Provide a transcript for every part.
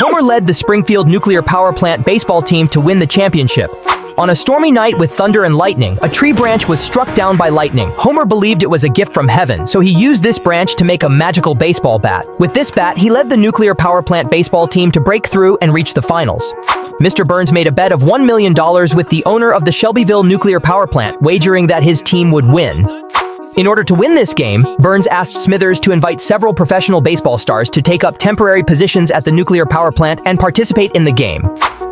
Homer led the Springfield Nuclear Power Plant baseball team to win the championship. On a stormy night with thunder and lightning, a tree branch was struck down by lightning. Homer believed it was a gift from heaven, so he used this branch to make a magical baseball bat. With this bat, he led the nuclear power plant baseball team to break through and reach the finals. Mr. Burns made a bet of $1 million with the owner of the Shelbyville Nuclear Power Plant, wagering that his team would win. In order to win this game, Burns asked Smithers to invite several professional baseball stars to take up temporary positions at the nuclear power plant and participate in the game.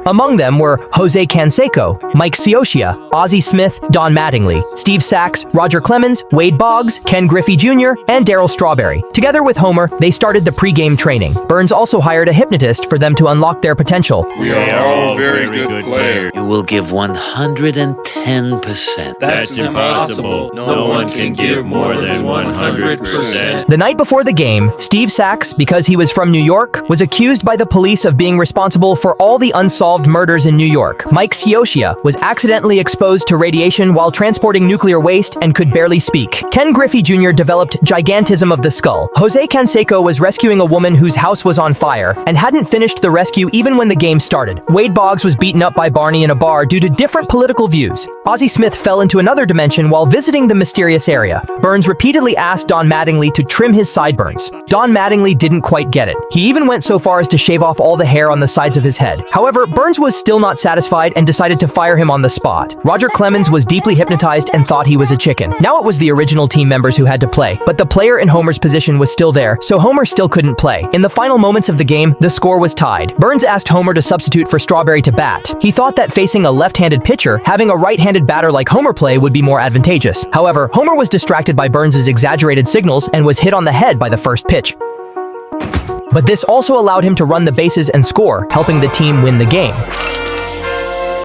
Among them were Jose Canseco, Mike Scioscia, Ozzie Smith, Don Mattingly, Steve Sachs, Roger Clemens, Wade Boggs, Ken Griffey Jr., and Darryl Strawberry. Together with Homer, they started the pre-game training. Burns also hired a hypnotist for them to unlock their potential. We are all very good players. You will give 110%. That's impossible. No one can give more than 100%. The night before the game, Steve Sachs, because he was from New York, was accused by the police of being responsible for all the unsolved murders in New York. Mike Scioscia was accidentally exposed to radiation while transporting nuclear waste and could barely speak. Ken Griffey Jr. developed gigantism of the skull. Jose Canseco was rescuing a woman whose house was on fire and hadn't finished the rescue even when the game started. Wade Boggs was beaten up by Barney in a bar due to different political views. Ozzie Smith fell into another dimension while visiting the mysterious area. Burns repeatedly asked Don Mattingly to trim his sideburns. Don Mattingly didn't quite get it. He even went so far as to shave off all the hair on the sides of his head. However, Burns was still not satisfied and decided to fire him on the spot. Roger Clemens was deeply hypnotized and thought he was a chicken. Now it was the original team members who had to play, but the player in Homer's position was still there, so Homer still couldn't play. In the final moments of the game, the score was tied. Burns asked Homer to substitute for Strawberry to bat. He thought that facing a left-handed pitcher, having a right-handed batter like Homer play would be more advantageous. However, Homer was distracted by Burns's exaggerated signals and was hit on the head by the first pitch. But this also allowed him to run the bases and score, helping the team win the game.